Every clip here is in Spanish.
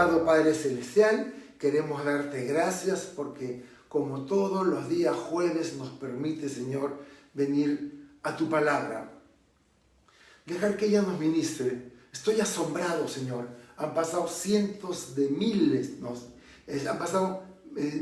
Amado Padre Celestial, queremos darte gracias porque como todos los días jueves nos permite, Señor, venir a tu palabra. Dejar que ella nos ministre. Estoy asombrado, Señor. Han pasado cientos de miles, han pasado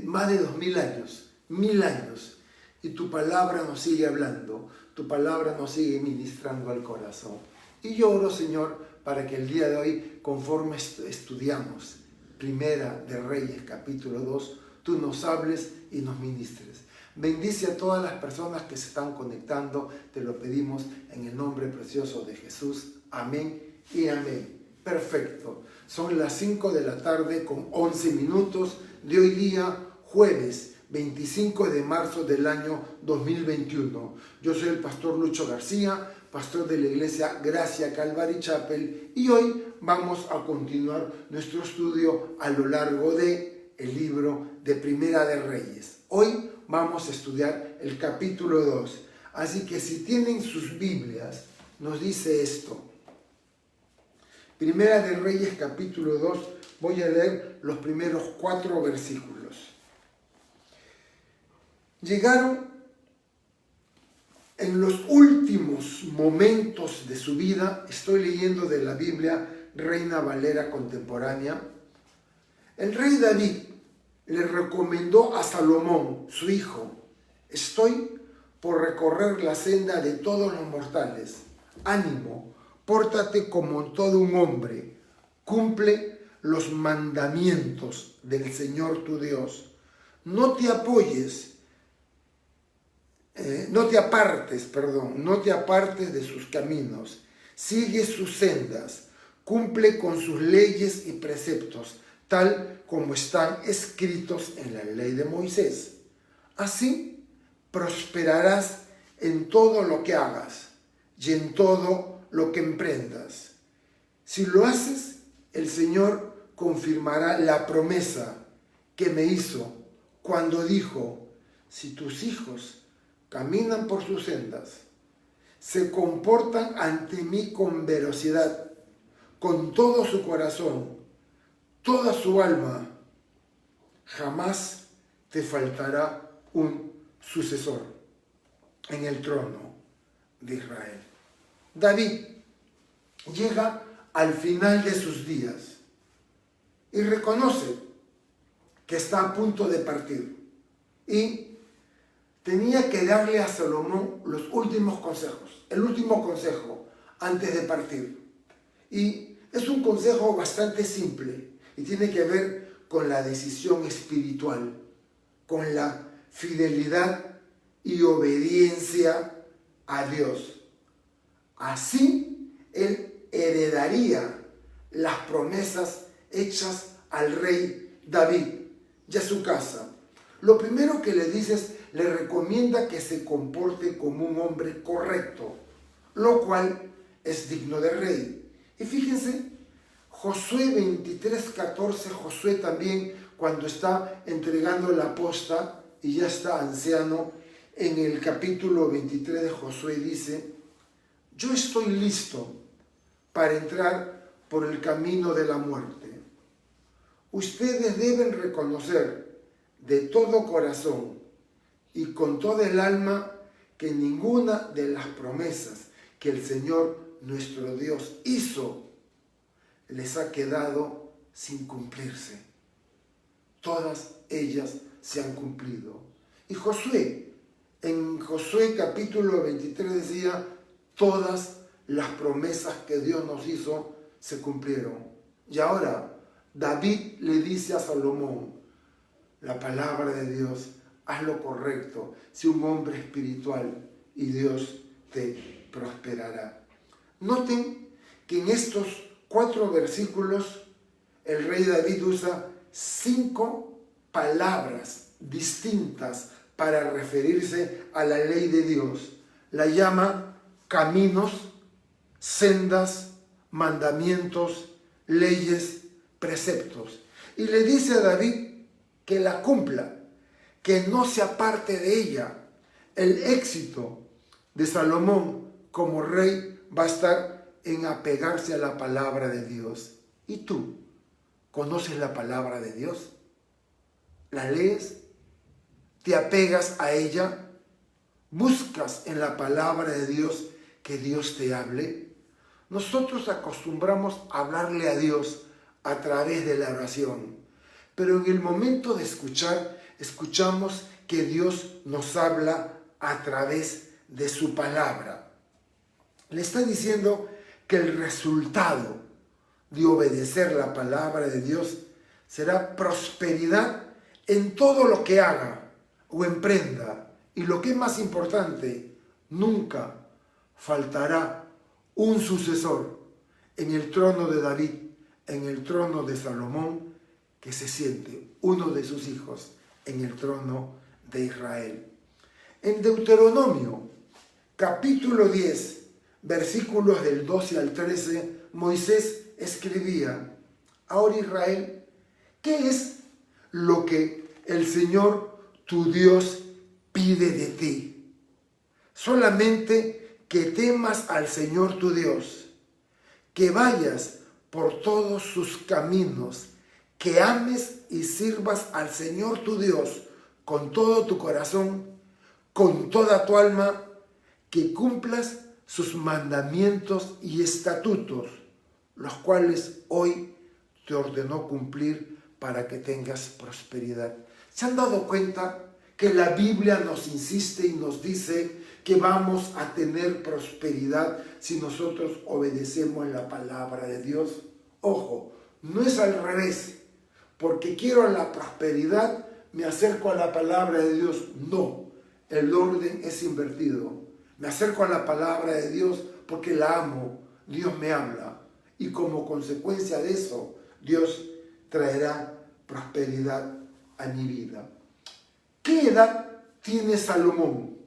más de 2000 años, 1000 años. Y tu palabra nos sigue hablando, tu palabra nos sigue ministrando al corazón. Y yo oro, Señor, para que el día de hoy, conforme estudiamos Primera de Reyes, capítulo 2, tú nos hables y nos ministres. Bendice a todas las personas que se están conectando, te lo pedimos en el nombre precioso de Jesús. Amén y amén. Perfecto. Son las 5 de la tarde con 11 minutos de hoy día, jueves 25 de marzo del año 2021. Yo soy el pastor Lucho García, pastor de la iglesia Gracia Calvary Chapel, y hoy vamos a continuar nuestro estudio a lo largo del libro de Primera de Reyes. Hoy vamos a estudiar el capítulo 2. Así que si tienen sus Biblias, nos dice esto. Primera de Reyes, capítulo 2, voy a leer los primeros 4 versículos. Llegaron en los últimos momentos de su vida, estoy leyendo de la Biblia Reina Valera contemporánea. El rey David le recomendó a Salomón, su hijo: estoy por recorrer la senda de todos los mortales. Ánimo, pórtate como todo un hombre, cumple los mandamientos del Señor tu Dios. No te apartes de sus caminos, sigue sus sendas, cumple con sus leyes y preceptos, tal como están escritos en la ley de Moisés. Así prosperarás en todo lo que hagas y en todo lo que emprendas. Si lo haces, el Señor confirmará la promesa que me hizo cuando dijo: si tus hijos caminan por sus sendas, se comportan ante mí con veracidad, con todo su corazón, toda su alma, jamás te faltará un sucesor en el trono de Israel. David llega al final de sus días y reconoce que está a punto de partir y tenía que darle a Salomón los últimos consejos, el último consejo antes de partir. Y es un consejo bastante simple y tiene que ver con la decisión espiritual, con la fidelidad y obediencia a Dios. Así él heredaría las promesas hechas al rey David y a su casa. Lo primero que le dice es, le recomienda que se comporte como un hombre correcto, lo cual es digno de rey. Y fíjense, Josué 23:14, Josué también, cuando está entregando la posta y ya está anciano, en el capítulo 23 de Josué dice: yo estoy listo para entrar por el camino de la muerte. Ustedes deben reconocer de todo corazón y con toda el alma que ninguna de las promesas que el Señor nuestro Dios hizo les ha quedado sin cumplirse. Todas ellas se han cumplido. Y Josué, en Josué capítulo 23 decía: todas las promesas que Dios nos hizo se cumplieron. Y ahora David le dice a Salomón: la palabra de Dios, haz lo correcto, sé un hombre espiritual y Dios te prosperará. Noten que en estos 4 versículos el rey David usa 5 palabras distintas para referirse a la ley de Dios. La llama caminos, sendas, mandamientos, leyes, preceptos. Y le dice a David que la cumpla, que no se aparte de ella. El éxito de Salomón como rey va a estar en apegarse a la palabra de Dios. ¿Y tú? ¿Conoces la palabra de Dios? ¿La lees? ¿Te apegas a ella? ¿Buscas en la palabra de Dios que Dios te hable? Nosotros acostumbramos a hablarle a Dios a través de la oración, pero en el momento de escuchar, escuchamos que Dios nos habla a través de su palabra. Le está diciendo que el resultado de obedecer la palabra de Dios será prosperidad en todo lo que haga o emprenda. Y lo que es más importante, nunca faltará un sucesor en el trono de David, en el trono de Salomón, que se siente uno de sus hijos en el trono de Israel. En Deuteronomio, capítulo 10, versículos del 12 al 13, Moisés escribía: ahora Israel, ¿qué es lo que el Señor tu Dios pide de ti? Solamente que temas al Señor tu Dios, que vayas por todos sus caminos, que ames y sirvas al Señor tu Dios con todo tu corazón, con toda tu alma, que cumplas sus mandamientos y estatutos, los cuales hoy te ordenó cumplir para que tengas prosperidad. ¿Se han dado cuenta que la Biblia nos insiste y nos dice que vamos a tener prosperidad si nosotros obedecemos la palabra de Dios? Ojo, no es al revés, porque quiero la prosperidad, me acerco a la palabra de Dios. No, el orden es invertido. Me acerco a la palabra de Dios porque la amo, Dios me habla, y como consecuencia de eso, Dios traerá prosperidad a mi vida. ¿Qué edad tiene Salomón?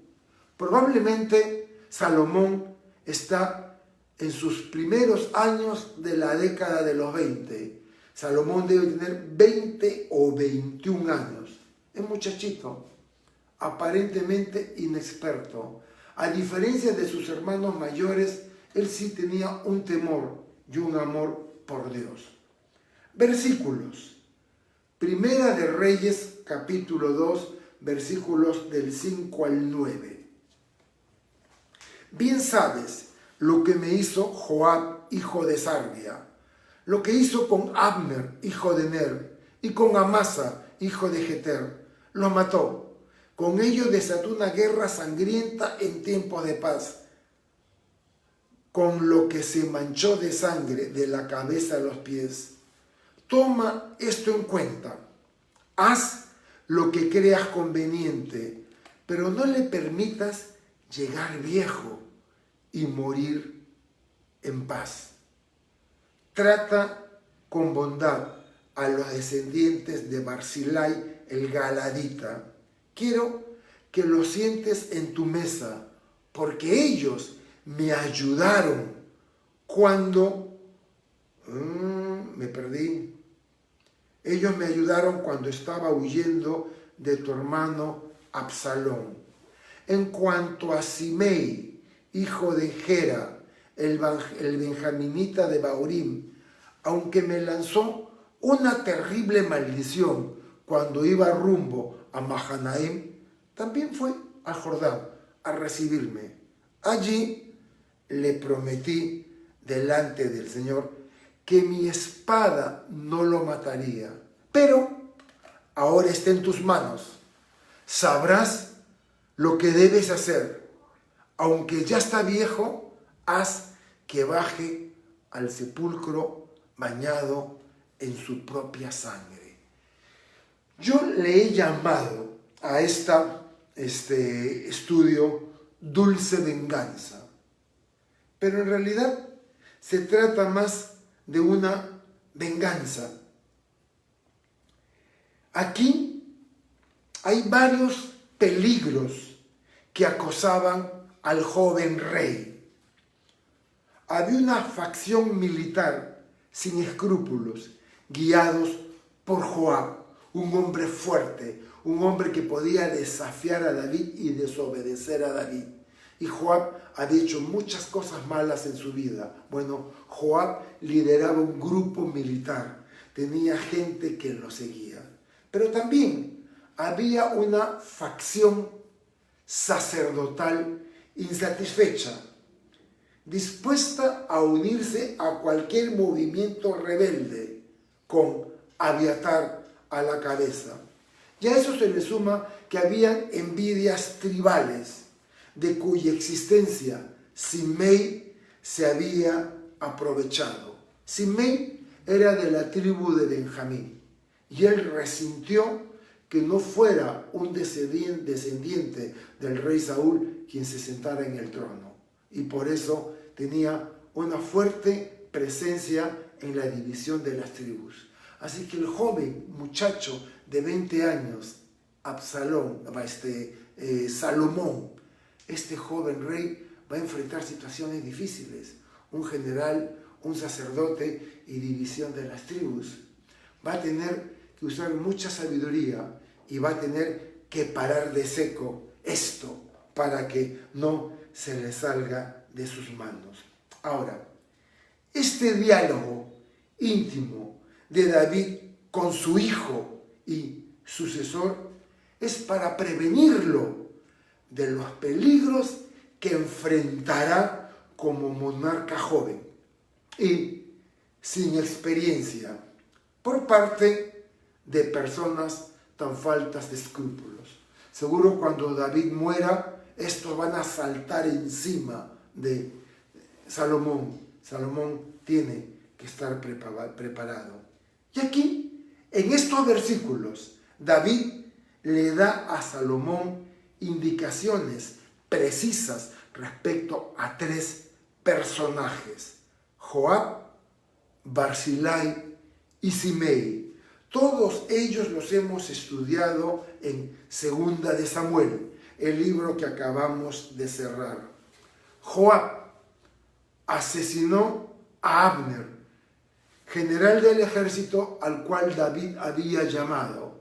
Probablemente Salomón está en sus primeros años de la década de los 20. Salomón debe tener 20 o 21 años. Es muchachito, aparentemente inexperto. A diferencia de sus hermanos mayores, él sí tenía un temor y un amor por Dios. Versículos. Primera de Reyes, capítulo 2, versículos del 5 al 9. Bien sabes lo que me hizo Joab, hijo de Sarvia, lo que hizo con Abner, hijo de Ner, y con Amasa, hijo de Jeter. Lo mató. Con ello desató una guerra sangrienta en tiempos de paz, con lo que se manchó de sangre de la cabeza a los pies. Toma esto en cuenta. Haz lo que creas conveniente, pero no le permitas llegar viejo y morir en paz. Trata con bondad a los descendientes de Barzillai el Galadita. Quiero que lo sientes en tu mesa, porque ellos me ayudaron cuando... me perdí. Ellos me ayudaron cuando estaba huyendo de tu hermano Absalón. En cuanto a Simei, hijo de Gera, el benjaminita de Bahurim, aunque me lanzó una terrible maldición cuando iba rumbo a Mahanaim, también fue al Jordán a recibirme. Allí le prometí delante del Señor que mi espada no lo mataría, pero ahora está en tus manos. Sabrás lo que debes hacer. Aunque ya está viejo, haz que baje al sepulcro bañado en su propia sangre. Yo le he llamado a este estudio dulce venganza, pero en realidad se trata más de una venganza. Aquí hay varios peligros que acosaban al joven rey. Había una facción militar sin escrúpulos, guiados por Joab, un hombre fuerte, un hombre que podía desafiar a David y desobedecer a David. Y Joab había hecho muchas cosas malas en su vida. Bueno, Joab lideraba un grupo militar. tenía gente que lo seguía. Pero también había una facción sacerdotal insatisfecha, dispuesta a unirse a cualquier movimiento rebelde, con Abiatar a la cabeza. Y a eso se le suma que habían envidias tribales, de cuya existencia Simei se había aprovechado. Simei era de la tribu de Benjamín, y él resintió que no fuera un descendiente del rey Saúl quien se sentara en el trono, y por eso tenía una fuerte presencia en la división de las tribus. Así que el joven muchacho de 20 años, Salomón, este joven rey, va a enfrentar situaciones difíciles. Un general, un sacerdote y división de las tribus. Va a tener que usar mucha sabiduría y va a tener que parar de seco esto para que no se le salga de sus manos. Ahora, este diálogo íntimo de David con su hijo y sucesor es para prevenirlo de los peligros que enfrentará como monarca joven y sin experiencia por parte de personas tan faltas de escrúpulos. Seguro cuando David muera, estos van a saltar encima de Salomón. Salomón tiene que estar preparado. Y aquí, en estos versículos, David le da a Salomón indicaciones precisas respecto a 3 personajes: Joab, Barzillai y Simei. Todos ellos los hemos estudiado en 2 de Samuel, el libro que acabamos de cerrar. Joab asesinó a Abner, general del ejército al cual David había llamado.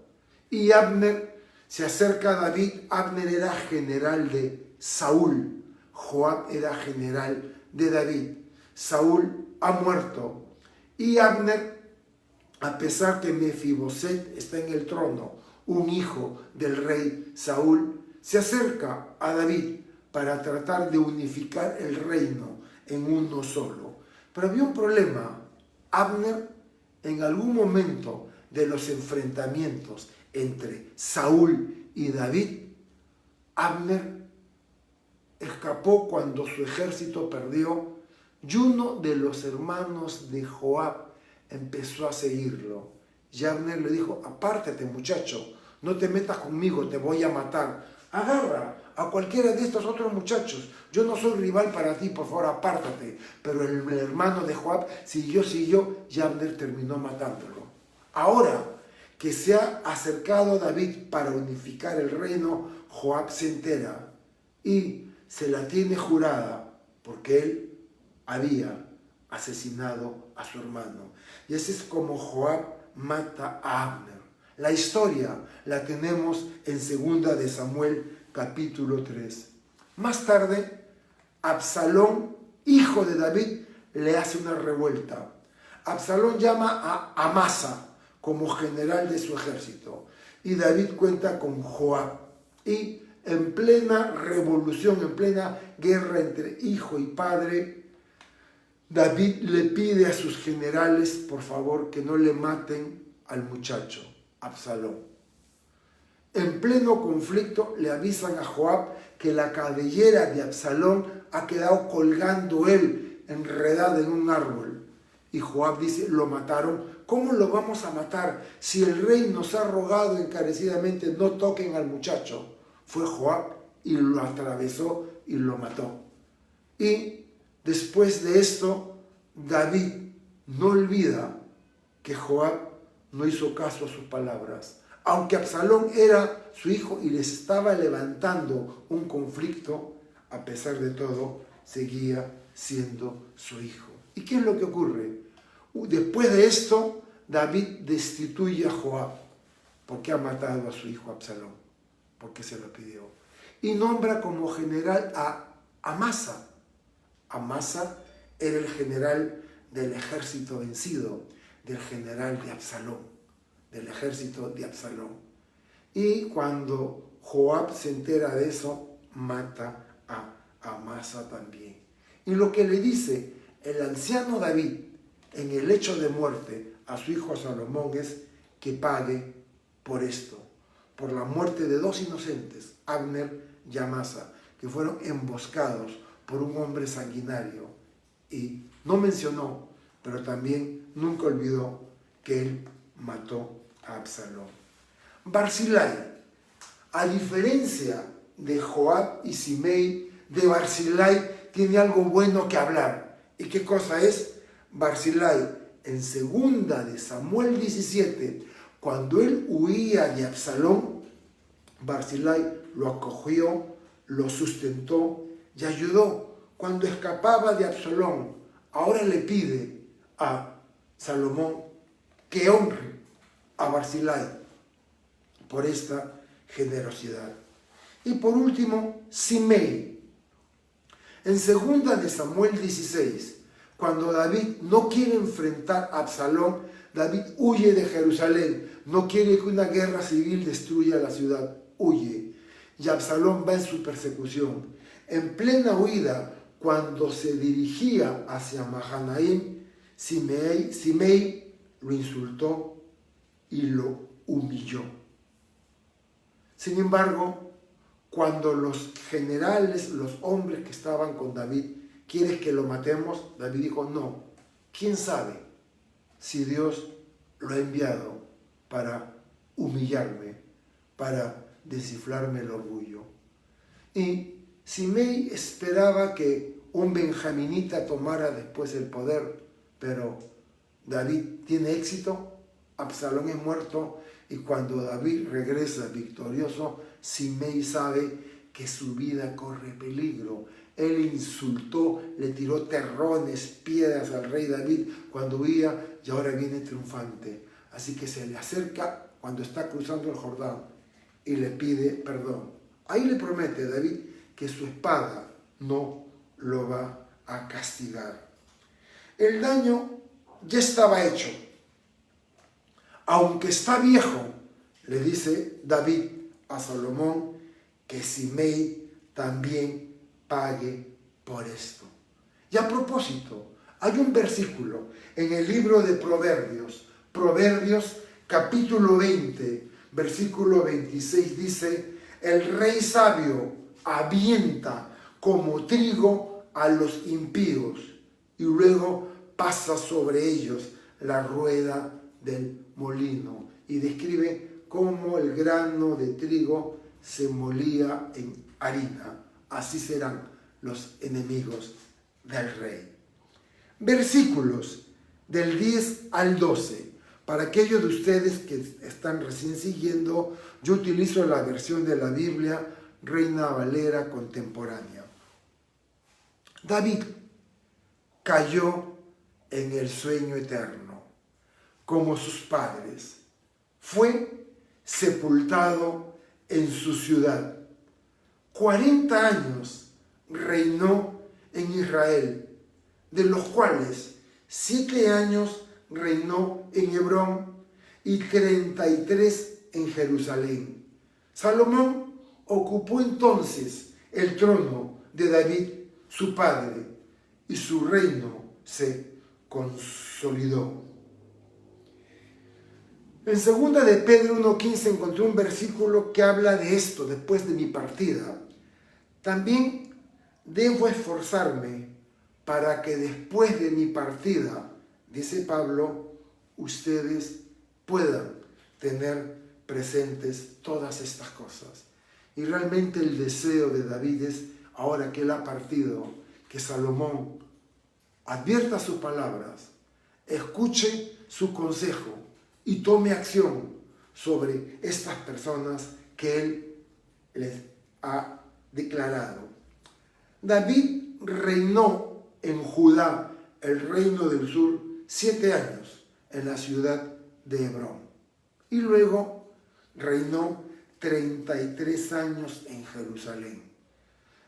Y Abner se acerca a David. Abner era general de Saúl, Joab era general de David. Saúl ha muerto y Abner, a pesar que Mefiboset está en el trono, un hijo del rey Saúl, se acerca a David para tratar de unificar el reino en uno solo. Pero había un problema. Abner, en algún momento de los enfrentamientos entre Saúl y David, Abner escapó cuando su ejército perdió, y uno de los hermanos de Joab empezó a seguirlo. Y Abner le dijo: apártate, muchacho, no te metas conmigo, te voy a matar. Agarra a cualquiera de estos otros muchachos, yo no soy rival para ti, por favor, apártate. Pero el hermano de Joab siguió, y Abner terminó matándolo. Ahora que se ha acercado David para unificar el reino, Joab se entera y se la tiene jurada, porque él había asesinado a su hermano. Y así es como Joab mata a Abner. La historia la tenemos en 2 de Samuel, capítulo 3. Más tarde, Absalón, hijo de David, le hace una revuelta. Absalón llama a Amasa como general de su ejército, y David cuenta con Joab. Y en plena revolución, en plena guerra entre hijo y padre, David le pide a sus generales, por favor, que no le maten al muchacho, Absalón. En pleno conflicto le avisan a Joab que la cabellera de Absalón ha quedado colgando él, enredada en un árbol. Y Joab dice: lo mataron. ¿Cómo lo vamos a matar si el rey nos ha rogado encarecidamente no toquen al muchacho? Fue Joab y lo atravesó y lo mató. Y después de esto, David no olvida que Joab no hizo caso a sus palabras. Aunque Absalón era su hijo y les estaba levantando un conflicto, a pesar de todo, seguía siendo su hijo. ¿Y qué es lo que ocurre? Después de esto, David destituye a Joab, porque ha matado a su hijo Absalón, porque se lo pidió. Y nombra como general a Amasa. Amasa era el general del ejército vencido. del general de Absalón, del ejército de Absalón. Y cuando Joab se entera de eso, mata a Amasa también. Y lo que le dice el anciano David en el lecho de muerte a su hijo Salomón es que pague por esto, por la muerte de dos inocentes, Abner y Amasa, que fueron emboscados por un hombre sanguinario. Y no mencionó, pero también nunca olvidó que él mató a Absalón. Barzillai, a diferencia de Joab y Simei, de Barzillai tiene algo bueno que hablar. ¿Y qué cosa es? Barzillai, en 2 de Samuel 17, cuando él huía de Absalón, Barzillai lo acogió, lo sustentó y ayudó. Cuando escapaba de Absalón, ahora le pide a Salomón que honre a Barzillai por esta generosidad. Y por último, Simei. En 2 de Samuel 16, cuando David no quiere enfrentar a Absalón, David huye de Jerusalén, no quiere que una guerra civil destruya la ciudad, huye. Y Absalón va en su persecución. En plena huida, cuando se dirigía hacia Mahanaim, Simei lo insultó y lo humilló. Sin embargo, cuando los generales, los hombres que estaban con David, ¿quieres que lo matemos? David dijo, no. ¿Quién sabe si Dios lo ha enviado para humillarme, para desinflarme el orgullo? Y Simei esperaba que un benjaminita tomara después el poder, pero David tiene éxito, Absalón es muerto, y cuando David regresa victorioso, Simei sabe que su vida corre peligro. Él insultó, le tiró terrones, piedras al rey David cuando huía, y ahora viene triunfante. Así que se le acerca cuando está cruzando el Jordán y le pide perdón. Ahí le promete a David que su espada no lo va a castigar. El daño ya estaba hecho. Aunque está viejo, le dice David a Salomón, que Simei también pague por esto. Y a propósito, hay un versículo en el libro de Proverbios capítulo 20, versículo 26 dice, el rey sabio avienta como trigo a los impíos y luego pasa sobre ellos la rueda del molino, y describe cómo el grano de trigo se molía en harina. Así serán los enemigos del rey. Versículos del 10 al 12. Para aquellos de ustedes que están recién siguiendo, yo utilizo la versión de la Biblia Reina Valera contemporánea. David cayó en el sueño eterno, como sus padres. Fue sepultado en su ciudad. 40 años reinó en Israel, de los cuales 7 años reinó en Hebrón y 33 en Jerusalén. Salomón ocupó entonces el trono de David, su padre, y su reino se consolidó. En 2 de Pedro 1:15 encontré un versículo que habla de esto, después de mi partida. También debo esforzarme para que después de mi partida, dice Pablo, ustedes puedan tener presentes todas estas cosas. Y realmente el deseo de David es, ahora que él ha partido, que Salomón advierta sus palabras, escuche su consejo y tome acción sobre estas personas que él les ha declarado. David reinó en Judá, el reino del sur, 7 años en la ciudad de Hebrón. Y luego reinó 33 años en Jerusalén.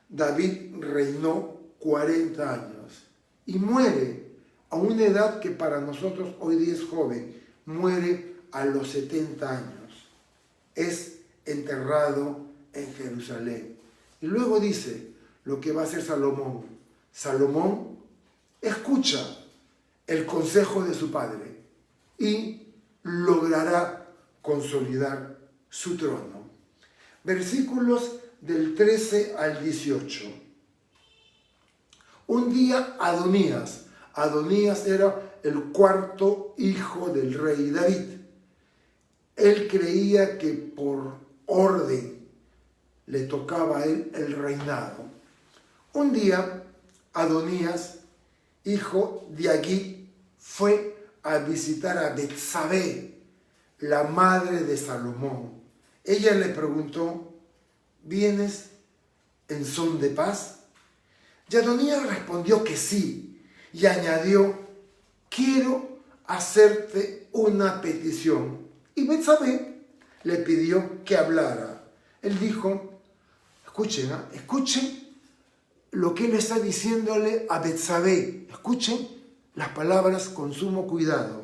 David reinó 40 años y muere a una edad que para nosotros hoy día es joven, muere a los 70 años. Es enterrado en Jerusalén. Y luego dice lo que va a hacer Salomón. Salomón escucha el consejo de su padre y logrará consolidar su trono. Versículos del 13 al 18. Un día Adonías era el cuarto hijo del rey David. Él creía que por orden le tocaba a él el reinado. Un día Adonías, hijo de Agit, fue a visitar a Betsabé, la madre de Salomón. Ella le preguntó: ¿vienes en son de paz? Y Adonías respondió que sí, y añadió: quiero hacerte una petición. Y Betsabé le pidió que hablara. Él dijo: escuchen lo que él está diciéndole a Betsabé. Escuchen las palabras con sumo cuidado.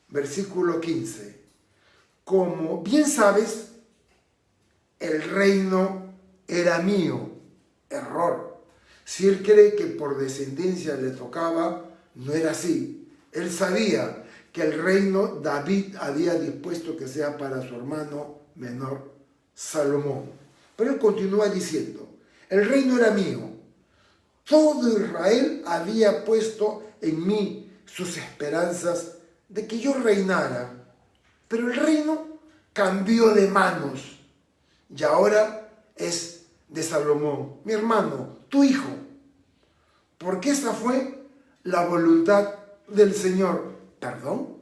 Versículo 15. Como bien sabes, el reino era mío. Error. Si él cree que por descendencia le tocaba, no era así. Él sabía que el reino David había dispuesto que sea para su hermano menor, Salomón. Pero él continúa diciendo: el reino era mío. Todo Israel había puesto en mí sus esperanzas de que yo reinara. Pero el reino cambió de manos y ahora es de Salomón, mi hermano, tu hijo. Porque esa fue la voluntad del Señor. ¿Perdón?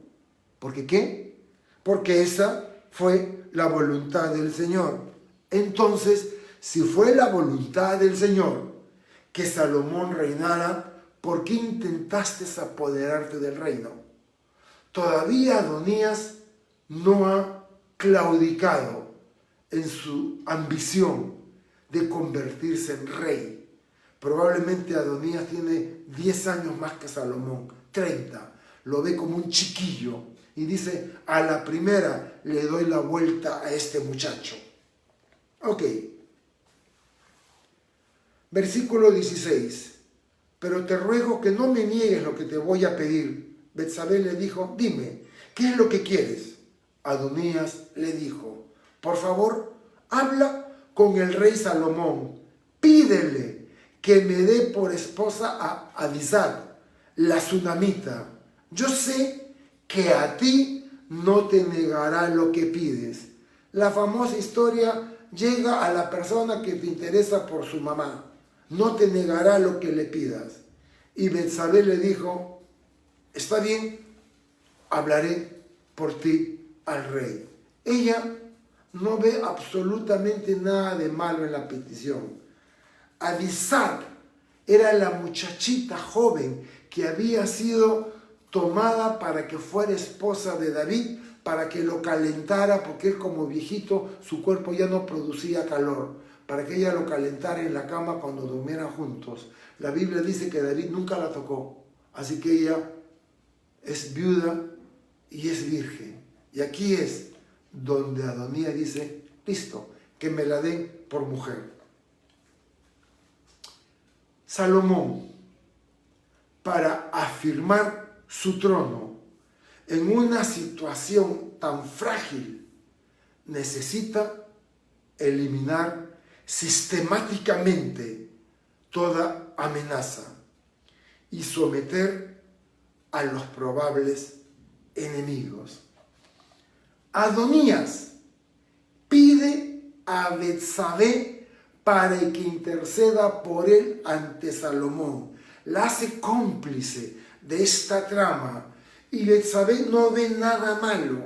¿Por qué? Porque esa fue la voluntad del Señor. Entonces, si fue la voluntad del Señor que Salomón reinara, ¿por qué intentaste apoderarte del reino? Todavía Adonías no ha claudicado en su ambición de convertirse en rey. Probablemente Adonías tiene 10 años más que Salomón, 30. Lo ve como un chiquillo y dice: a la primera le doy la vuelta a este muchacho. Ok. Versículo 16. Pero te ruego que no me niegues lo que te voy a pedir. Betsabé le dijo: dime, ¿qué es lo que quieres? Adonías le dijo: por favor, habla con el rey Salomón. Pídele que me dé por esposa a Abisag, la sunamita. Yo sé que a ti no te negará lo que pides. La famosa historia llega a la persona que te interesa por su mamá. No te negará lo que le pidas. Y Betsabé le dijo: está bien, hablaré por ti al rey. Ella no ve absolutamente nada de malo en la petición. Abisag era la muchachita joven que había sido tomada para que fuera esposa de David, para que lo calentara, porque él como viejito su cuerpo ya no producía calor, para que ella lo calentara en la cama cuando durmieran juntos. La Biblia dice que David nunca la tocó, así que ella es viuda y es virgen. Y aquí es donde Adonías dice: listo, que me la den por mujer. Salomón, para afirmar su trono en una situación tan frágil, necesita eliminar sistemáticamente toda amenaza y someter a los probables enemigos. Adonías pide a Betsabé para que interceda por él ante Salomón. La hace cómplice de esta trama y Betsabé no ve nada malo.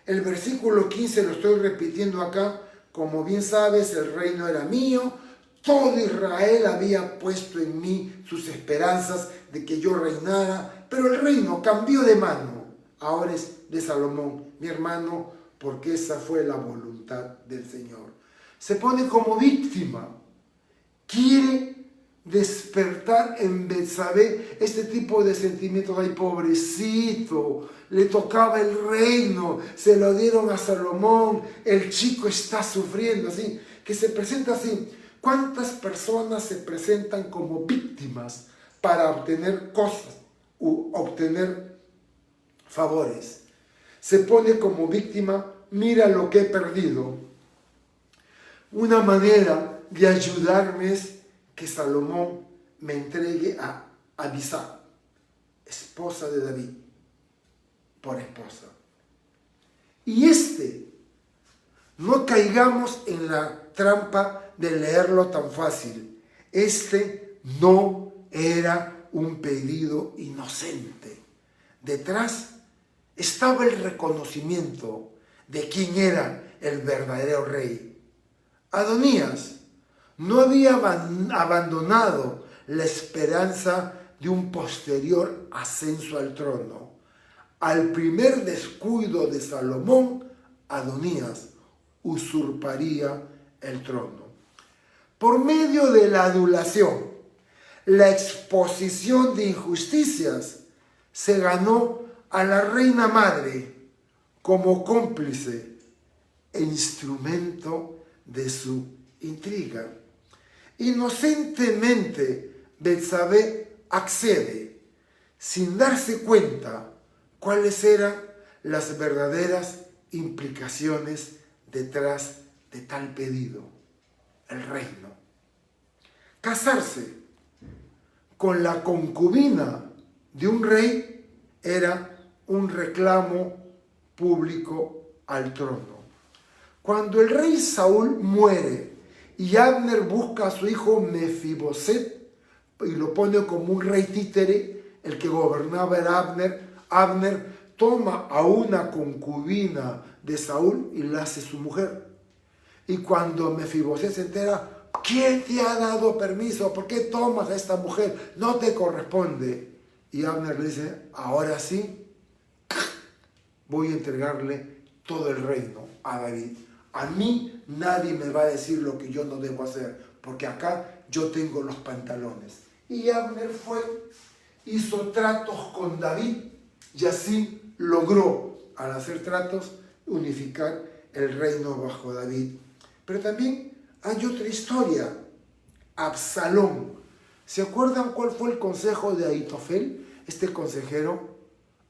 El versículo 15 lo estoy repitiendo acá: como bien sabes, el reino era mío, todo Israel había puesto en mí sus esperanzas de que yo reinara, pero el reino cambió de mano. Ahora es de Salomón, mi hermano, porque esa fue la voluntad del Señor. Se pone como víctima, quiere despertar en Betsabé este tipo de sentimientos. Ay, pobrecito, le tocaba el reino, se lo dieron a Salomón, el chico está sufriendo, así, que se presenta así. ¿Cuántas personas se presentan como víctimas para obtener cosas u obtener favores? Se pone como víctima, mira lo que he perdido. Una manera de ayudarme es que Salomón me entregue a Abisag, esposa de David, por esposa. Y no caigamos en la trampa de leerlo tan fácil. No era un pedido inocente. Detrás estaba el reconocimiento de quién era el verdadero rey. Adonías no había abandonado la esperanza de un posterior ascenso al trono. Al primer descuido de Salomón, Adonías usurparía el trono. Por medio de la adulación, la exposición de injusticias, se ganó a la reina madre como cómplice e instrumento de su intriga. Inocentemente, Betsabé accede, sin darse cuenta cuáles eran las verdaderas implicaciones detrás de tal pedido: el reino. Casarse con la concubina de un rey era un reclamo público al trono. Cuando el rey Saúl muere y Abner busca a su hijo Mefiboset y lo pone como un rey títere, el que gobernaba era Abner toma a una concubina de Saúl y la hace su mujer. Y cuando Mefiboset se entera, ¿quién te ha dado permiso? ¿Por qué tomas a esta mujer? No te corresponde. Y Abner le dice, ahora sí, voy a entregarle todo el reino a David. A mí nadie me va a decir lo que yo no debo hacer, porque acá yo tengo los pantalones. Y Abner hizo tratos con David y así logró, al hacer tratos, unificar el reino bajo David. Pero también hay otra historia, Absalón. ¿Se acuerdan cuál fue el consejo de Ahitofel? Este consejero: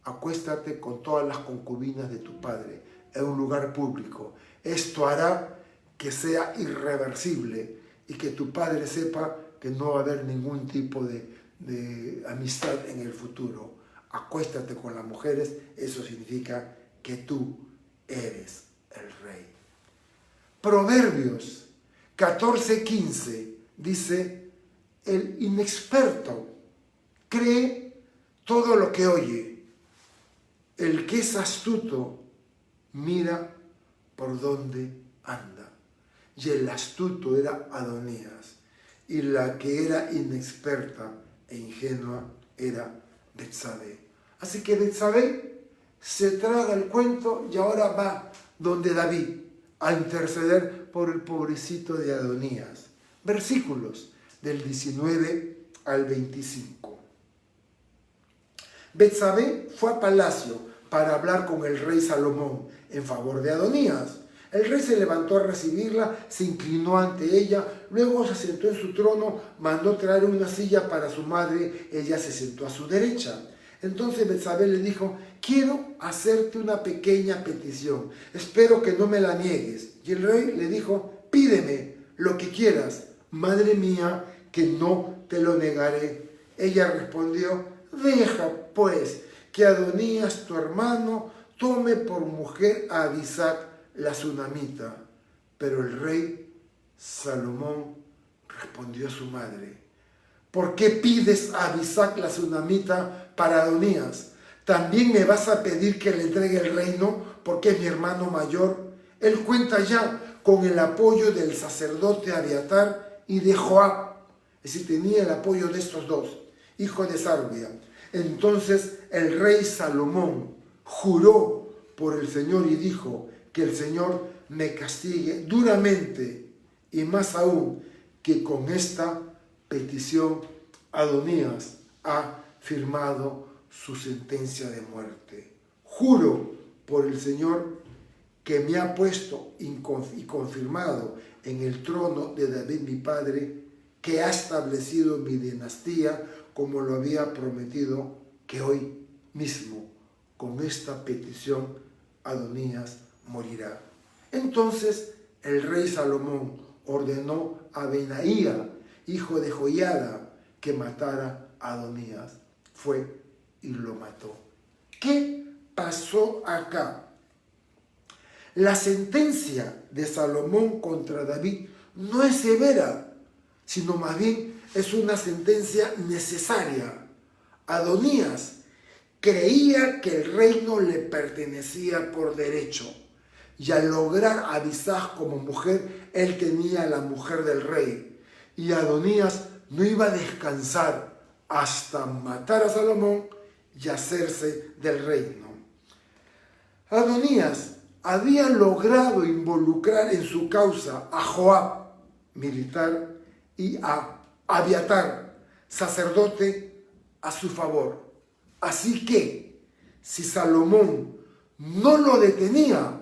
acuéstate con todas las concubinas de tu padre en un lugar público. Esto hará que sea irreversible y que tu padre sepa que no va a haber ningún tipo de amistad en el futuro. Acuéstate con las mujeres, eso significa que tú eres el rey. Proverbios 14:15 dice: el inexperto cree todo lo que oye. El que es astuto mira por dónde anda. Y el astuto era Adonías, y la que era inexperta e ingenua era Betsabé. Así que Betsabé se traga el cuento y ahora va donde David a interceder por el pobrecito de Adonías. Versículos del 19 al 25. Betsabé fue a palacio para hablar con el rey Salomón en favor de Adonías. El rey se levantó a recibirla, se inclinó ante ella, luego se sentó en su trono, mandó traer una silla para su madre, ella se sentó a su derecha. Entonces Betsabé le dijo: quiero hacerte una pequeña petición, espero que no me la niegues. Y el rey le dijo: pídeme lo que quieras, madre mía, que no te lo negaré. Ella respondió: deja pues que Adonías tu hermano tome por mujer a Abisag la sunamita. Pero el rey Salomón respondió a su madre: ¿por qué pides a Abisag la sunamita para Adonías? ¿También me vas a pedir que le entregue el reino porque es mi hermano mayor? Él cuenta ya con el apoyo del sacerdote Abiatar y de Joab, es decir, tenía el apoyo de estos dos, hijos de Sarvia. Entonces el rey Salomón juró por el Señor y dijo: que el Señor me castigue duramente, y más aún que con esta petición, Adonías ha firmado su sentencia de muerte. Juro por el Señor que me ha puesto y confirmado en el trono de David mi padre, que ha establecido mi dinastía como lo había prometido, que hoy mismo con esta petición Adonías morirá. Entonces el rey Salomón ordenó a Benaía, hijo de Joiada, que matara a Adonías. Fue y lo mató. ¿Qué pasó acá? La sentencia de Salomón contra David no es severa, sino más bien es una sentencia necesaria. Adonías creía que el reino le pertenecía por derecho, y al lograr a Abisag como mujer, él tenía a la mujer del rey, y Adonías no iba a descansar hasta matar a Salomón y hacerse del reino. Adonías había logrado involucrar en su causa a Joab, militar, y a Abiatar, sacerdote, a su favor. Así que, si Salomón no lo detenía,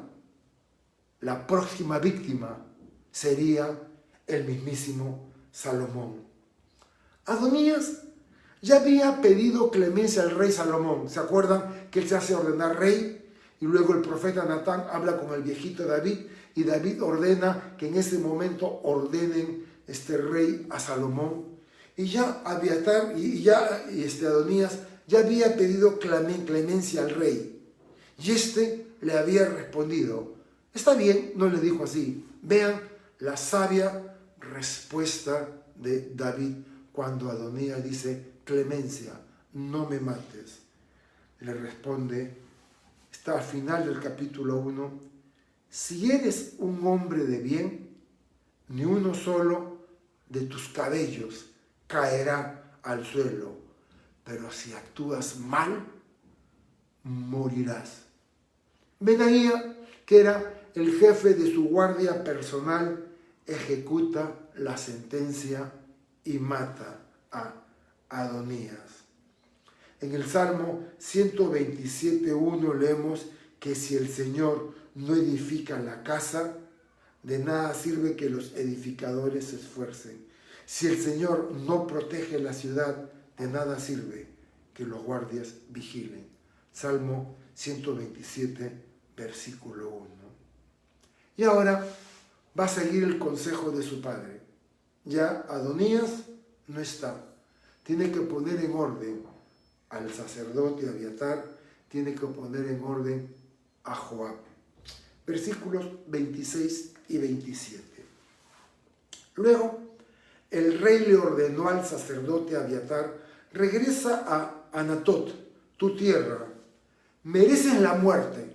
la próxima víctima sería el mismísimo Salomón. Adonías ya había pedido clemencia al rey Salomón. ¿Se acuerdan que él se hace ordenar rey? Y luego el profeta Natán habla con el viejito David, y David ordena que en ese momento ordenen este rey a Salomón. Y ya Abiatar Adonías ya había pedido clemencia al rey. Y le había respondido. Está bien, no le dijo así. Vean la sabia respuesta de David cuando Adonías dice: clemencia, no me mates. Le responde, está al final del capítulo 1, si eres un hombre de bien, ni uno solo de tus cabellos caerá al suelo, pero si actúas mal, morirás. Benaía, que era el jefe de su guardia personal, ejecuta la sentencia y mata a Adonías. En el Salmo 127:1 leemos que si el Señor no edifica la casa, de nada sirve que los edificadores se esfuercen. Si el Señor no protege la ciudad, de nada sirve que los guardias vigilen. Salmo 127, versículo 1. Y ahora va a seguir el consejo de su padre. Ya Adonías no está. Tiene que poner en orden al sacerdote Abiatar, tiene que poner en orden a Joab. Versículos 26 y 27. Luego, el rey le ordenó al sacerdote Abiatar: regresa a Anatot, tu tierra. Mereces la muerte,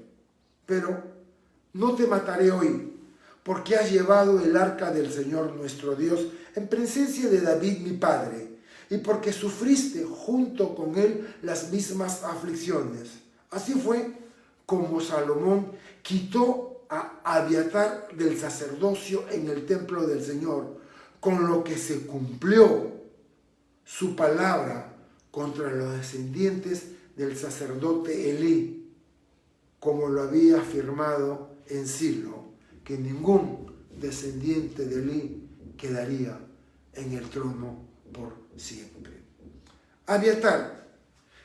pero no te mataré hoy, porque has llevado el arca del Señor nuestro Dios en presencia de David mi padre, y porque sufriste junto con él las mismas aflicciones. Así fue como Salomón quitó a Abiatar del sacerdocio en el templo del Señor, con lo que se cumplió su palabra contra los descendientes del sacerdote Elí, como lo había afirmado en Silo, que ningún descendiente de Elí quedaría en el trono por siempre. Abiatar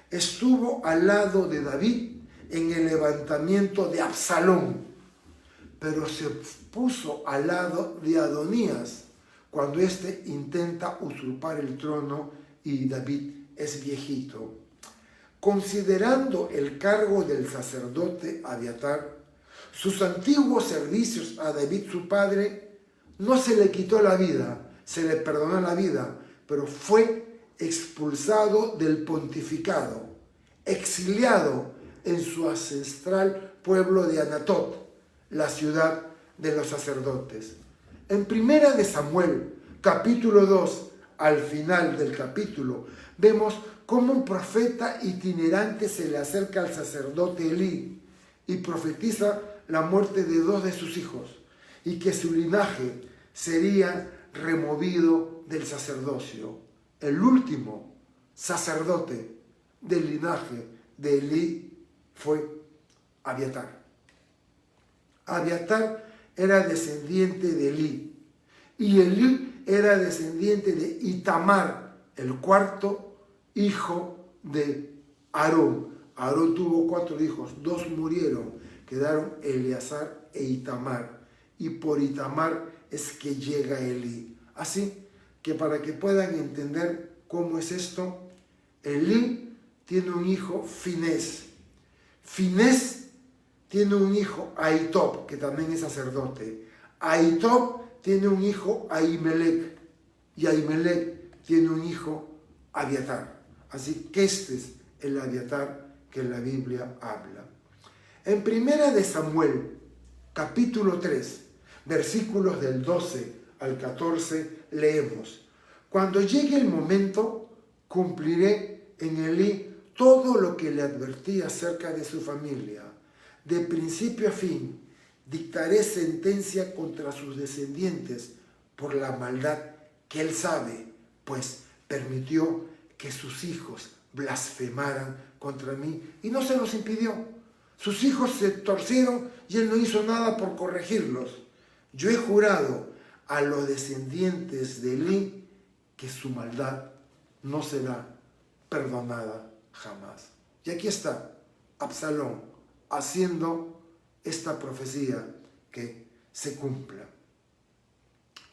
estuvo al lado de David en el levantamiento de Absalón, pero se puso al lado de Adonías cuando éste intenta usurpar el trono y David es viejito. Considerando el cargo del sacerdote Abiatar, sus antiguos servicios a David su padre, no se le quitó la vida, se le perdonó la vida, pero fue expulsado del pontificado, exiliado en su ancestral pueblo de Anatot, la ciudad de los sacerdotes. En Primera de Samuel, capítulo 2, al final del capítulo, vemos cómo un profeta itinerante se le acerca al sacerdote Elí y profetiza la muerte de 2 de sus hijos y que su linaje sería removido del sacerdocio. El último sacerdote del linaje de Elí fue Abiatar. Abiatar era descendiente de Elí y Elí era descendiente de Itamar, el cuarto hijo de Aarón. Aarón tuvo 4 hijos, 2 murieron, quedaron Eleazar e Itamar, y por Itamar es que llega Elí. Así que para que puedan entender cómo es esto, Elí tiene un hijo, Finés. Finés tiene un hijo, Ahitob, que también es sacerdote. Ahitob tiene un hijo, Ahimelech, y Ahimelech tiene un hijo, Abiatar. Así que este es el Abiatar que la Biblia habla. En 1 de Samuel, capítulo 3, versículos del 12 al 14, leemos: Cuando llegue el momento, cumpliré en Elí todo lo que le advertí acerca de su familia. De principio a fin, dictaré sentencia contra sus descendientes por la maldad que él sabe, pues permitió que sus hijos blasfemaran contra mí y no se los impidió. Sus hijos se torcieron y él no hizo nada por corregirlos. Yo he jurado a los descendientes de Elí que su maldad no será perdonada jamás. Y aquí está Absalón haciendo esta profecía que se cumpla.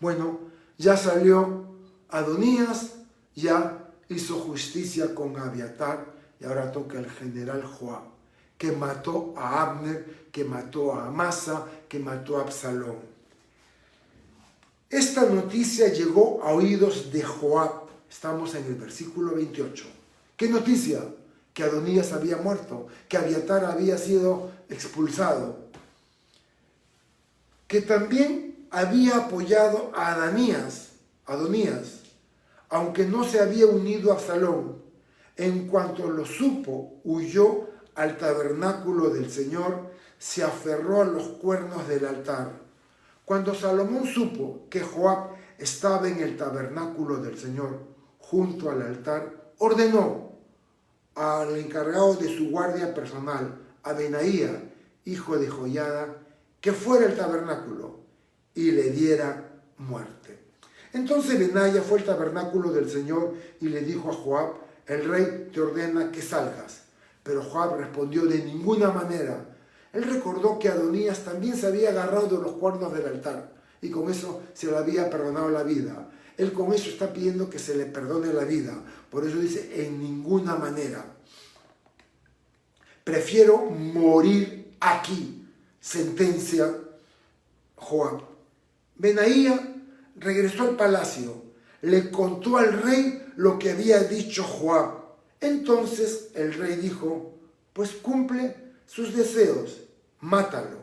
Bueno, ya salió Adonías, ya hizo justicia con Abiatar y ahora toca el general Joab, que mató a Abner, que mató a Amasa, que mató a Absalón. Esta noticia llegó a oídos de Joab. Estamos en el versículo 28. ¿Qué noticia? Que Adonías había muerto, que Abiatar había sido expulsado, que también había apoyado a Adonías, aunque no se había unido a Absalón. En cuanto lo supo, huyó al tabernáculo del Señor, se aferró a los cuernos del altar. Cuando Salomón supo que Joab estaba en el tabernáculo del Señor, junto al altar, ordenó al encargado de su guardia personal, a Benaía, hijo de Joiada, que fuera al tabernáculo y le diera muerte. Entonces Benaía fue al tabernáculo del Señor y le dijo a Joab: el rey te ordena que salgas. Pero Joab respondió: de ninguna manera. Él recordó que Adonías también se había agarrado de los cuernos del altar y con eso se le había perdonado la vida. Él con eso está pidiendo que se le perdone la vida. Por eso dice: en ninguna manera. Prefiero morir aquí, sentencia Joab. Benaía regresó al palacio, le contó al rey lo que había dicho Joab. Entonces el rey dijo: pues cumple sus deseos, mátalo,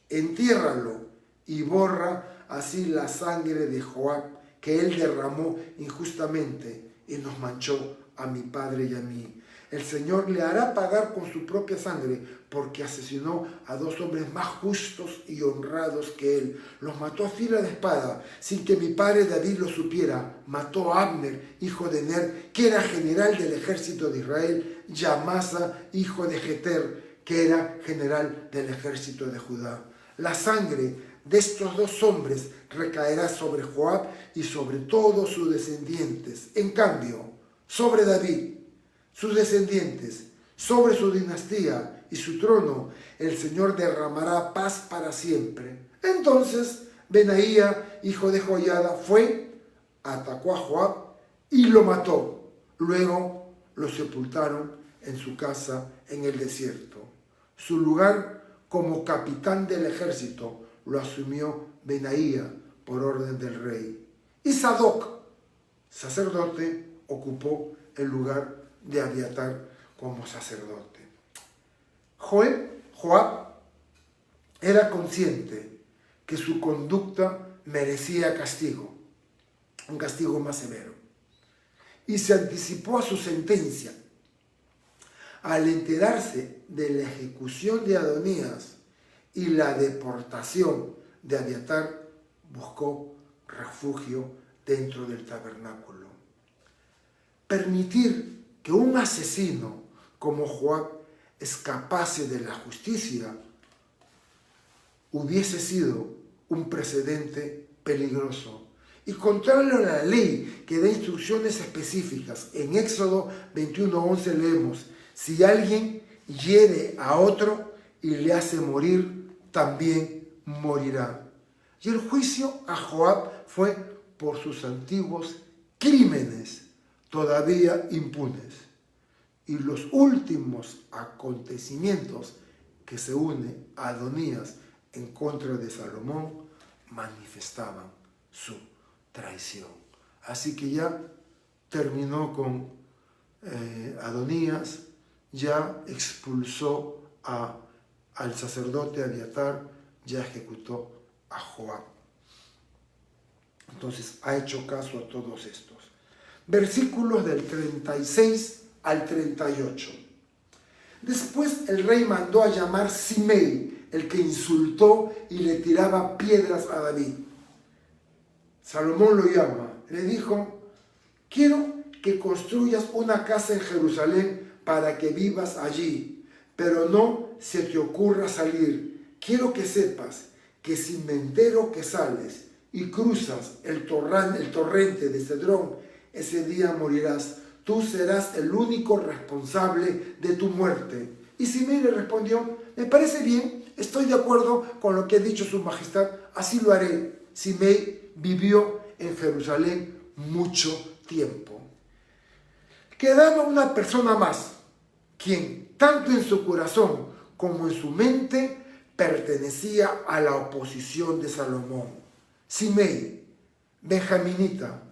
entiérralo y borra así la sangre de Joab que él derramó injustamente y nos manchó a mi padre y a mí. El Señor le hará pagar con su propia sangre, porque asesinó a 2 hombres más justos y honrados que él. Los mató a filo de espada, sin que mi padre David lo supiera. Mató a Abner, hijo de Ner, que era general del ejército de Israel, y a Amasa, hijo de Jeter, que era general del ejército de Judá. La sangre de estos 2 hombres recaerá sobre Joab y sobre todos sus descendientes. En cambio, sobre David, sus descendientes, sobre su dinastía y su trono, el Señor derramará paz para siempre. Entonces Benaía, hijo de Joiada, fue, atacó a Joab y lo mató. Luego lo sepultaron en su casa en el desierto. Su lugar como capitán del ejército lo asumió Benaía por orden del rey. Y Sadoc, sacerdote, ocupó el lugar de Abiatar como sacerdote. Joab era consciente que su conducta merecía castigo, un castigo más severo, y se anticipó a su sentencia. Al enterarse de la ejecución de Adonías y la deportación de Abiatar, buscó refugio dentro del tabernáculo. Permitir que un asesino como Joab escapase de la justicia hubiese sido un precedente peligroso y contrario a la ley que da instrucciones específicas. En Éxodo 21:11 leemos: si alguien hiere a otro y le hace morir, también morirá. Y el juicio a Joab fue por sus antiguos crímenes todavía impunes. Y los últimos acontecimientos que se une a Adonías en contra de Salomón manifestaban su traición. Así que ya terminó con Adonías, ya expulsó al sacerdote Abiatar, ya ejecutó a Joab. Entonces ha hecho caso a todos estos. Versículos del 36 al 38. Después el rey mandó a llamar Simei, el que insultó y le tiraba piedras a David. Salomón lo llama, le dijo: quiero que construyas una casa en Jerusalén para que vivas allí, pero no se te ocurra salir. Quiero que sepas que si me entero que sales y cruzas el torrente de Cedrón, ese día morirás. Tú serás el único responsable de tu muerte. Y Simei le respondió: me parece bien, estoy de acuerdo con lo que ha dicho su majestad, así lo haré. Simei vivió en Jerusalén mucho tiempo. Quedaba una persona más, quien tanto en su corazón como en su mente pertenecía a la oposición de Salomón. Simei, benjaminita,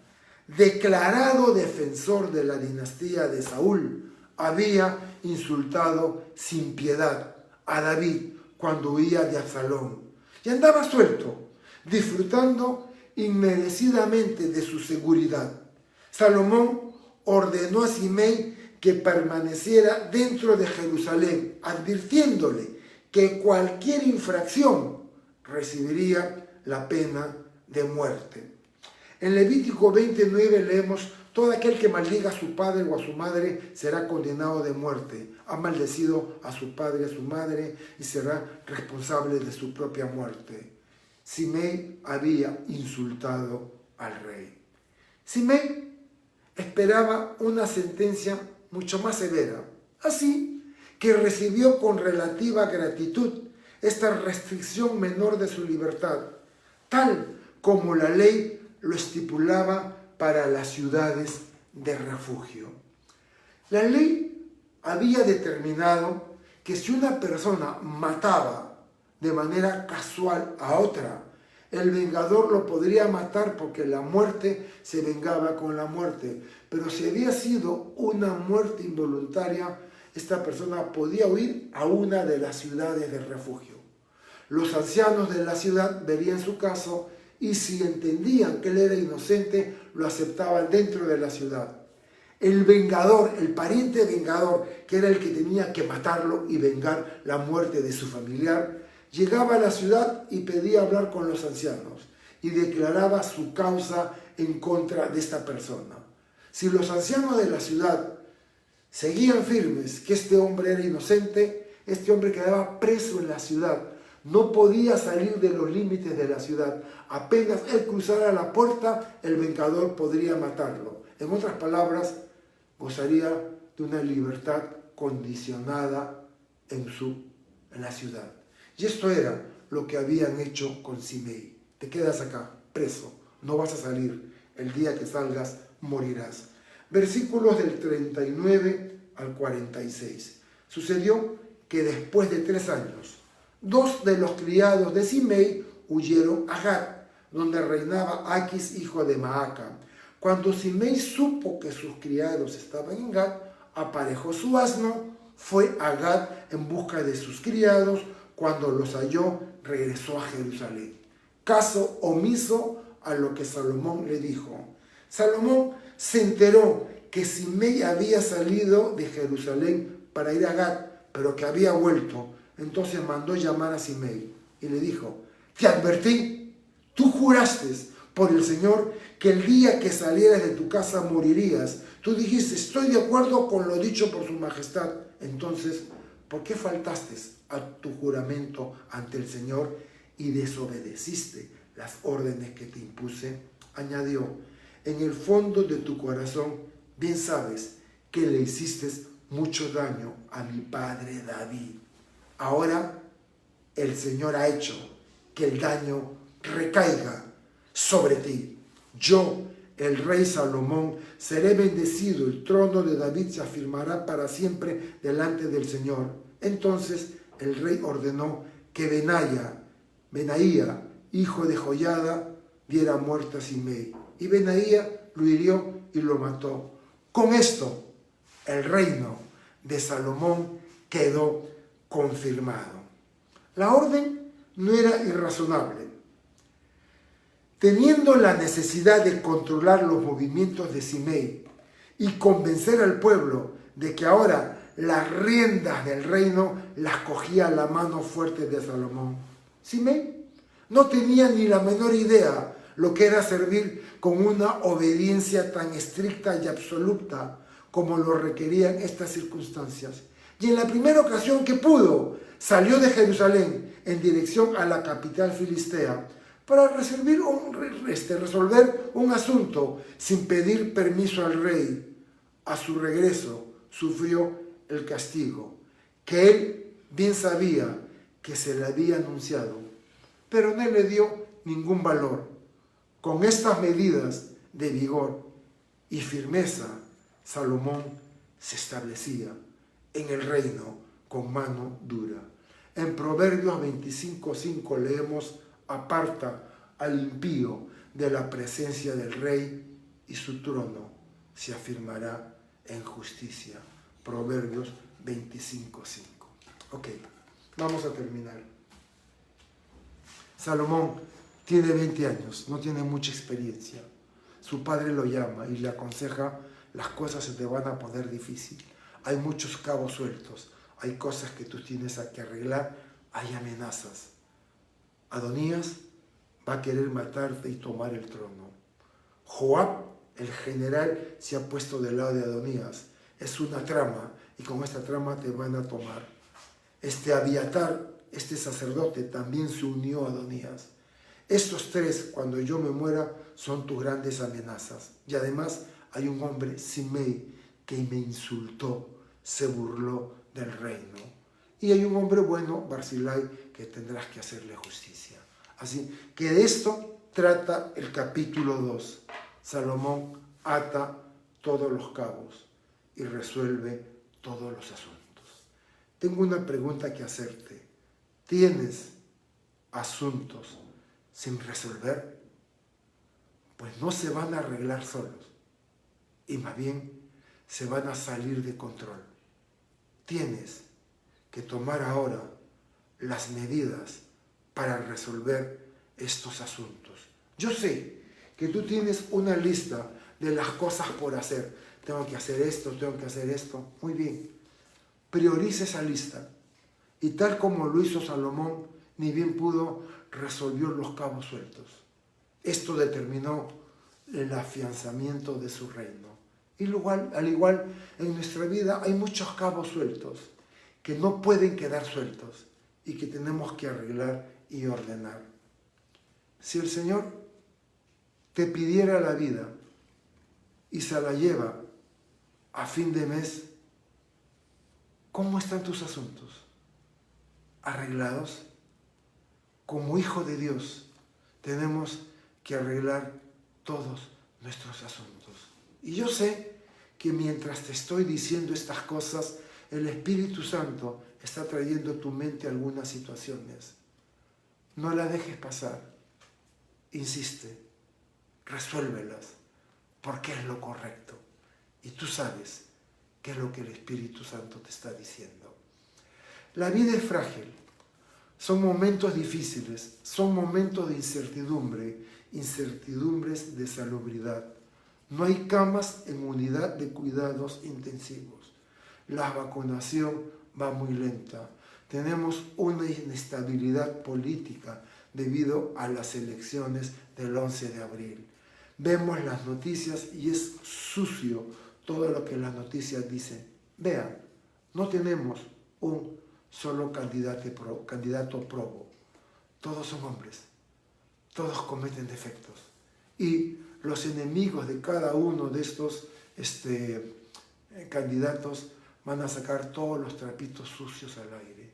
declarado defensor de la dinastía de Saúl, había insultado sin piedad a David cuando huía de Absalón y andaba suelto, disfrutando inmerecidamente de su seguridad. Salomón ordenó a Simei que permaneciera dentro de Jerusalén, advirtiéndole que cualquier infracción recibiría la pena de muerte. En Levítico 29 leemos: todo aquel que maldiga a su padre o a su madre será condenado de muerte. Ha maldecido a su padre y a su madre y será responsable de su propia muerte. Simei había insultado al rey. Simei esperaba una sentencia mucho más severa, así que recibió con relativa gratitud esta restricción menor de su libertad, tal como la ley lo estipulaba para las ciudades de refugio. La ley había determinado que si una persona mataba de manera casual a otra, el vengador lo podría matar porque la muerte se vengaba con la muerte. Pero si había sido una muerte involuntaria, esta persona podía huir a una de las ciudades de refugio. Los ancianos de la ciudad verían su caso y si entendían que él era inocente, lo aceptaban dentro de la ciudad. El vengador, el pariente vengador, que era el que tenía que matarlo y vengar la muerte de su familiar, llegaba a la ciudad y pedía hablar con los ancianos y declaraba su causa en contra de esta persona. Si los ancianos de la ciudad seguían firmes que este hombre era inocente, este hombre quedaba preso en la ciudad. No podía salir de los límites de la ciudad. Apenas él cruzara la puerta, el vengador podría matarlo. En otras palabras, gozaría de una libertad condicionada en la ciudad. Y esto era lo que habían hecho con Simei. Te quedas acá, preso, no vas a salir. El día que salgas, morirás. Versículos del 39 al 46. Sucedió que después de 3 años, 2 de los criados de Simei huyeron a Gat, donde reinaba Aquis, hijo de Maaca. Cuando Simei supo que sus criados estaban en Gat, aparejó su asno, fue a Gat en busca de sus criados. Cuando los halló, regresó a Jerusalén. Caso omiso a lo que Salomón le dijo. Salomón se enteró que Simei había salido de Jerusalén para ir a Gat, pero que había vuelto. Entonces mandó llamar a Simei y le dijo: te advertí, tú juraste por el Señor que el día que salieras de tu casa morirías. Tú dijiste, estoy de acuerdo con lo dicho por su majestad. Entonces, ¿por qué faltaste a tu juramento ante el Señor y desobedeciste las órdenes que te impuse? Añadió, en el fondo de tu corazón bien sabes que le hiciste mucho daño a mi padre David. Ahora el Señor ha hecho que el daño recaiga sobre ti. Yo, el rey Salomón, seré bendecido. El trono de David se afirmará para siempre delante del Señor. Entonces el rey ordenó que Benaía, hijo de Joiada, diera muerte a Simei. Y Benaía lo hirió y lo mató. Con esto, el reino de Salomón quedó confirmado. La orden no era irrazonable. Teniendo la necesidad de controlar los movimientos de Simei y convencer al pueblo de que ahora las riendas del reino las cogía la mano fuerte de Salomón, Simei no tenía ni la menor idea lo que era servir con una obediencia tan estricta y absoluta como lo requerían estas circunstancias. Y en la primera ocasión que pudo, salió de Jerusalén en dirección a la capital filistea para resolver un asunto sin pedir permiso al rey. A su regreso sufrió el castigo que él bien sabía que se le había anunciado, pero no le dio ningún valor. Con estas medidas de vigor y firmeza, Salomón se establecía en el reino con mano dura. En Proverbios 25:5 leemos, aparta al impío de la presencia del rey y su trono se afirmará en justicia. Proverbios 25:5. Ok, vamos a terminar. Salomón tiene 20 años, no tiene mucha experiencia. Su padre lo llama y le aconseja, las cosas se te van a poner difícil. Hay muchos cabos sueltos, hay cosas que tú tienes que arreglar, hay amenazas. Adonías va a querer matarte y tomar el trono. Joab, el general, se ha puesto del lado de Adonías. Es una trama y con esta trama te van a tomar. Abiatar, este sacerdote, también se unió a Adonías. Estos tres, cuando yo me muera, son tus grandes amenazas. Y además hay un hombre, Simei, que me insultó, se burló del reino. Y hay un hombre bueno, Barzillai, que tendrás que hacerle justicia. Así que de esto trata el capítulo 2. Salomón ata todos los cabos y resuelve todos los asuntos. Tengo una pregunta que hacerte. ¿Tienes asuntos sin resolver? Pues no se van a arreglar solos y más bien se van a salir de control. Tienes que tomar ahora las medidas para resolver estos asuntos. Yo sé que tú tienes una lista de las cosas por hacer. Tengo que hacer esto, tengo que hacer esto. Muy bien. Prioriza esa lista. Y tal como lo hizo Salomón, ni bien pudo, resolvió los cabos sueltos. Esto determinó el afianzamiento de su reino. Y al igual, en nuestra vida hay muchos cabos sueltos que no pueden quedar sueltos y que tenemos que arreglar y ordenar. Si el Señor te pidiera la vida y se la lleva a fin de mes, ¿cómo están tus asuntos? ¿Arreglados? Como hijo de Dios tenemos que arreglar todos nuestros asuntos. Y yo sé que mientras te estoy diciendo estas cosas, el Espíritu Santo está trayendo a tu mente algunas situaciones. No la dejes pasar. Insiste, resuélvelas, porque es lo correcto. Y tú sabes qué es lo que el Espíritu Santo te está diciendo. La vida es frágil. Son momentos difíciles, son momentos de incertidumbres de salubridad. No hay camas en unidad de cuidados intensivos. La vacunación va muy lenta. Tenemos una inestabilidad política debido a las elecciones del 11 de abril. Vemos las noticias y es sucio todo lo que las noticias dicen. Vean, no tenemos un solo candidato probo. Todos son hombres, todos cometen defectos. Y los enemigos de cada uno de estos candidatos van a sacar todos los trapitos sucios al aire.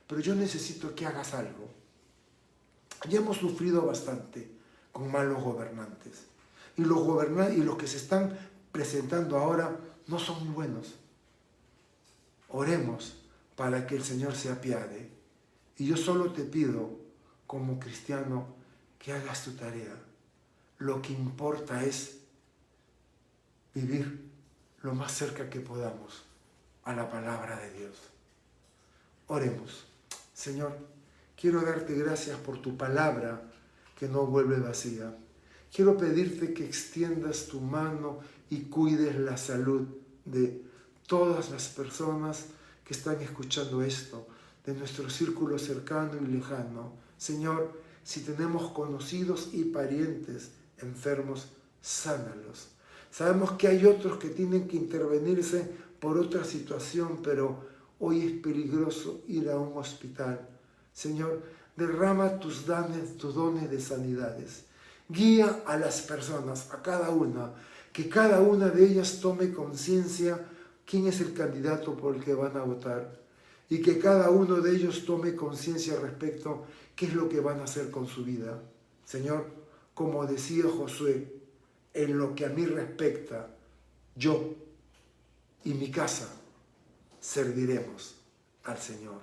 Pero yo necesito que hagas algo. Ya hemos sufrido bastante con malos gobernantes. Y los que se están presentando ahora no son muy buenos. Oremos para que el Señor se apiade. Y yo solo te pido, como cristiano, que hagas tu tarea. Lo que importa es vivir lo más cerca que podamos a la palabra de Dios. Oremos. Señor, quiero darte gracias por tu palabra que no vuelve vacía. Quiero pedirte que extiendas tu mano y cuides la salud de todas las personas que están escuchando esto, de nuestro círculo cercano y lejano. Señor, si tenemos conocidos y parientes enfermos, sánalos. Sabemos que hay otros que tienen que intervenirse por otra situación, pero hoy es peligroso ir a un hospital. Señor, derrama tus dones de sanidades. Guía a las personas, a cada una, que cada una de ellas tome conciencia quién es el candidato por el que van a votar y que cada uno de ellos tome conciencia respecto a qué es lo que van a hacer con su vida. Señor, como decía Josué, en lo que a mí respecta, yo y mi casa serviremos al Señor.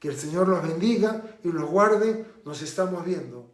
Que el Señor los bendiga y los guarde. Nos estamos viendo.